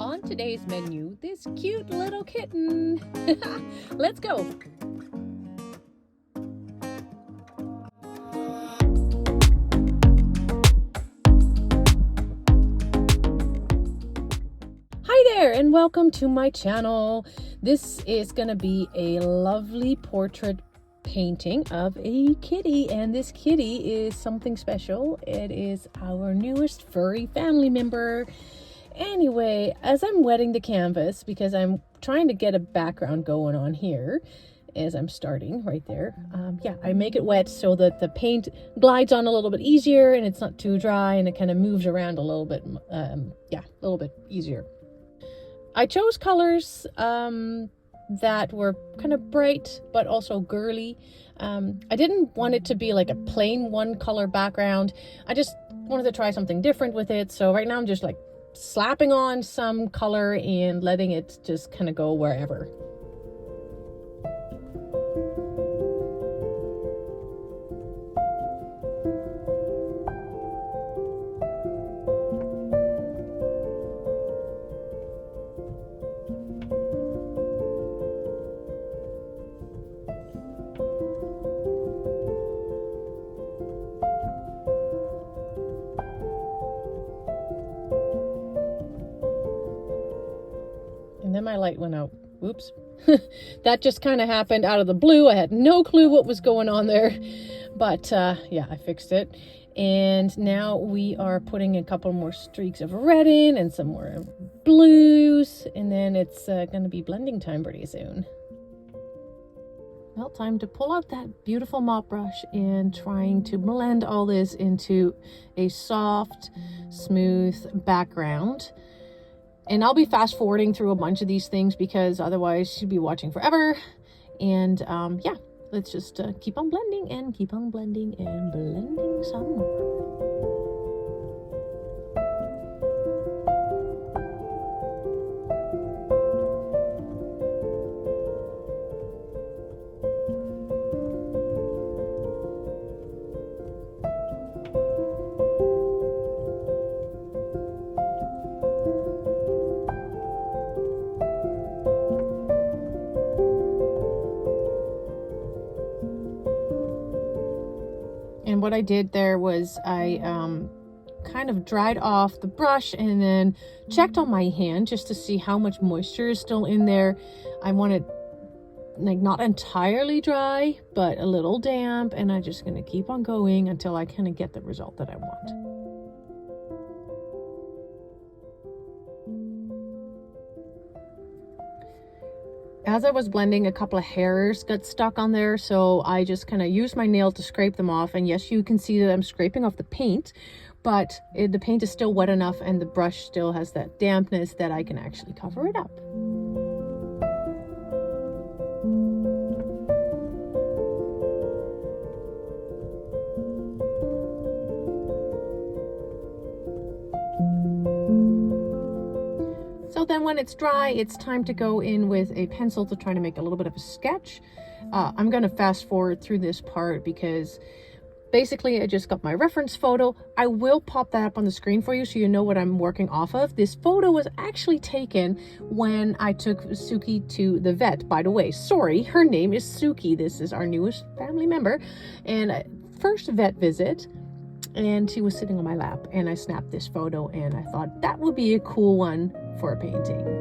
On today's menu, this cute little kitten. Let's go. Hi there and welcome to my channel. This is going to be a lovely portrait painting of a kitty, and this kitty is something special. It is our newest furry family member. Anyway, as I'm wetting the canvas, because I'm trying to get a background going on here as I'm starting right there, I make it wet so that the paint glides on a little bit easier and it's not too dry and it kind of moves around a little bit, a little bit easier. I chose colors that were kind of bright but also girly. I didn't want it to be like a plain one color background. I just wanted to try something different with it. So right now I'm just like slapping on some color and letting it just kind of go wherever. And then my light went out. Oops. That just kind of happened out of the blue. I had no clue what was going on there. But I fixed it. And now we are putting a couple more streaks of red in and some more blues. And then it's going to be blending time pretty soon. Well, time to pull out that beautiful mop brush and trying to blend all this into a soft, smooth background. And I'll be fast forwarding through a bunch of these things because otherwise you'd be watching forever. And let's just keep on blending and keep on blending and blending some more. And what I did there was I kind of dried off the brush and then checked on my hand just to see how much moisture is still in there. I want it like not entirely dry, but a little damp, and I'm just going to keep on going until I kind of get the result that I want. As I was blending, a couple of hairs got stuck on there, so I just kind of used my nail to scrape them off. And yes, you can see that I'm scraping off the paint, but the paint is still wet enough and the brush still has that dampness that I can actually cover it up. So then when it's dry, it's time to go in with a pencil to try to make a little bit of a sketch. I'm going to fast forward through this part because basically I just got my reference photo. I will pop that up on the screen for you so you know what I'm working off of. This photo was actually taken when I took Suki to the vet. By the way, sorry, her name is Suki. This is our newest family member. And first vet visit. And she was sitting on my lap and I snapped this photo and I thought that would be a cool one for a painting.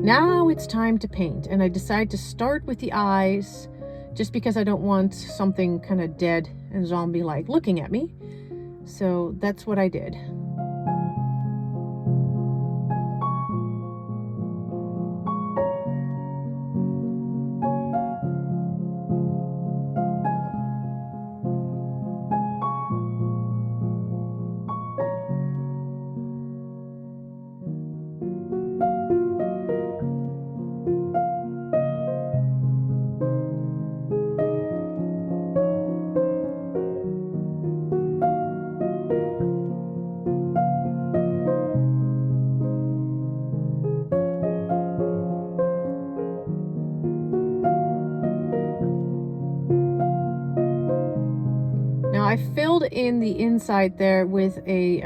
Now it's time to paint, and I decide to start with the eyes just because I don't want something kind of dead and zombie-like looking at me. So that's what I did. in the inside there with a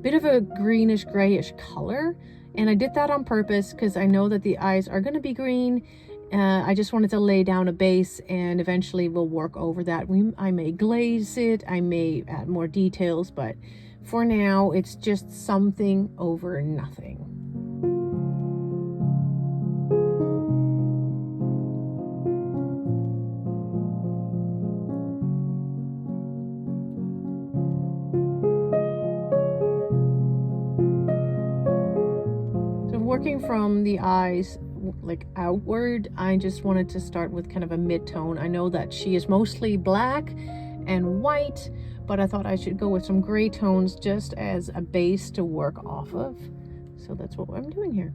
bit of a greenish grayish color, and I did that on purpose because I know that the eyes are going to be green. I just wanted to lay down a base, and eventually we'll work over that. I may glaze it, I may add more details, but for now it's just something over nothing. So working from the eyes like outward, I just wanted to start with kind of a mid-tone. I know that she is mostly black and white, but I thought I should go with some gray tones just as a base to work off of. So that's what I'm doing here.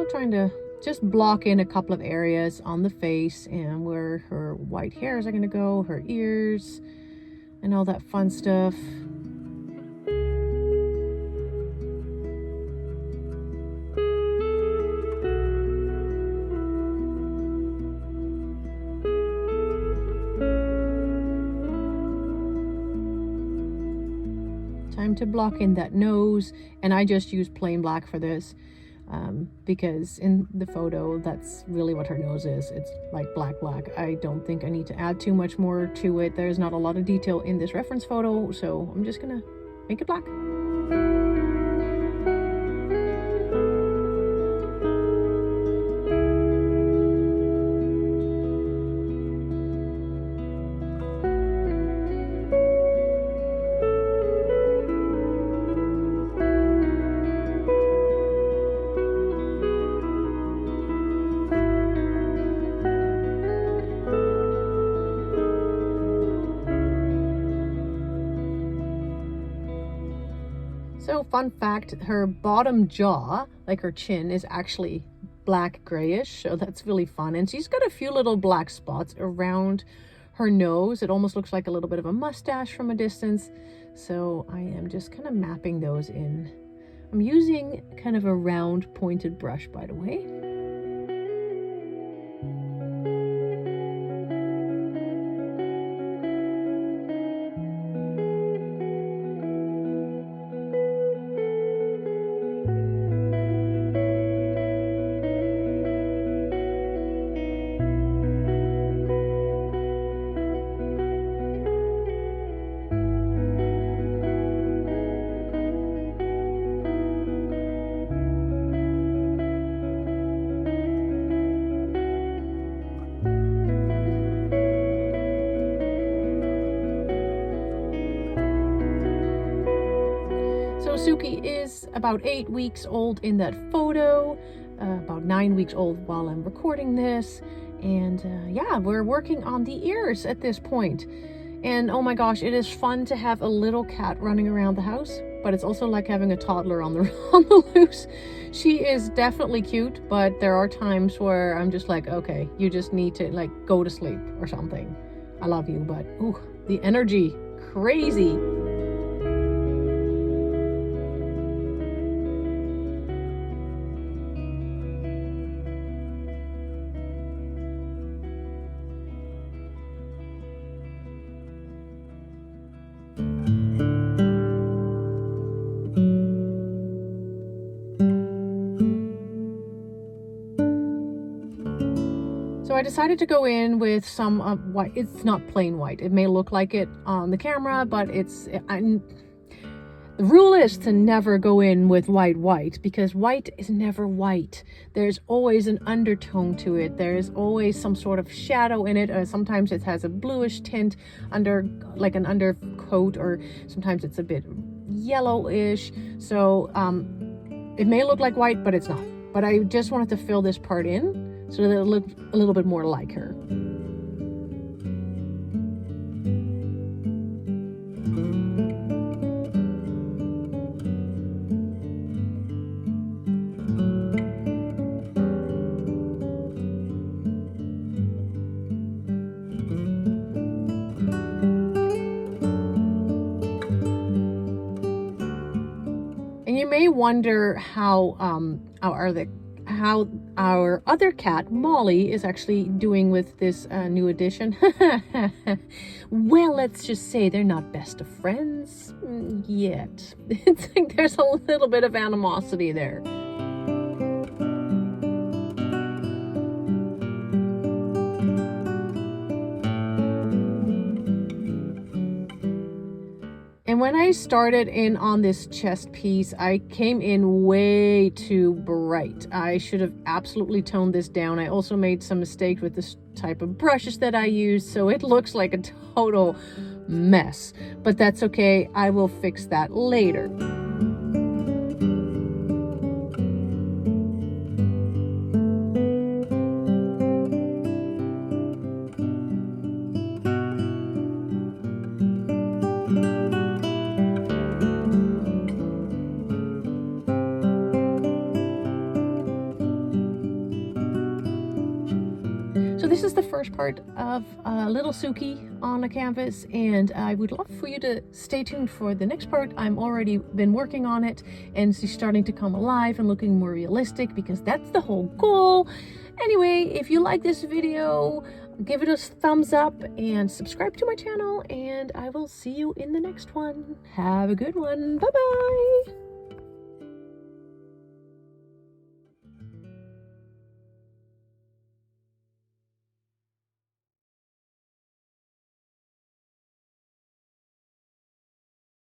Trying to just block in a couple of areas on the face and where her white hairs are going to go, her ears, and all that fun stuff. Time to block in that nose, and I just use plain black for this. Because in the photo, that's really what her nose is. It's like black. I don't think I need to add too much more to it. There's not a lot of detail in this reference photo, so I'm just gonna make it black. So fun fact, her bottom jaw, like her chin, is actually black grayish, so that's really fun. And she's got a few little black spots around her nose. It almost looks like a little bit of a mustache from a distance. So I am just kind of mapping those in. I'm using kind of a round pointed brush, by the way. Suki is about 8 weeks old in that photo, about 9 weeks old while I'm recording this, and yeah, we're working on the ears at this point. And oh my gosh, it is fun to have a little cat running around the house, but it's also like having a toddler on the loose. She is definitely cute, but there are times where I'm just like, okay, you just need to like go to sleep or something. I love you, but ooh, the energy, crazy. So I decided to go in with some white. It's not plain white. It may look like it on the camera, but the rule is to never go in with white because white is never white. There's always an undertone to it. There's always some sort of shadow in it. Sometimes it has a bluish tint under, like an undercoat, or sometimes it's a bit yellowish. So it may look like white, but it's not. But I just wanted to fill this part in. so that it'll look a little bit more like her. And you may wonder how our other cat, Molly, is actually doing with this new addition. Well, let's just say they're not best of friends yet. It's like there's a little bit of animosity there. And when I started in on this chest piece, I came in way too bright. I should have absolutely toned this down. I also made some mistakes with this type of brushes that I used, so it looks like a total mess. But that's okay, I will fix that later. So this is the first part of little Suki on a canvas, and I would love for you to stay tuned for the next part. I'm already been working on it, and she's starting to come alive and looking more realistic, because that's the whole goal. Anyway, if you like this video, give it a thumbs up and subscribe to my channel, and I will see you in the next one. Have a good one. Bye-bye.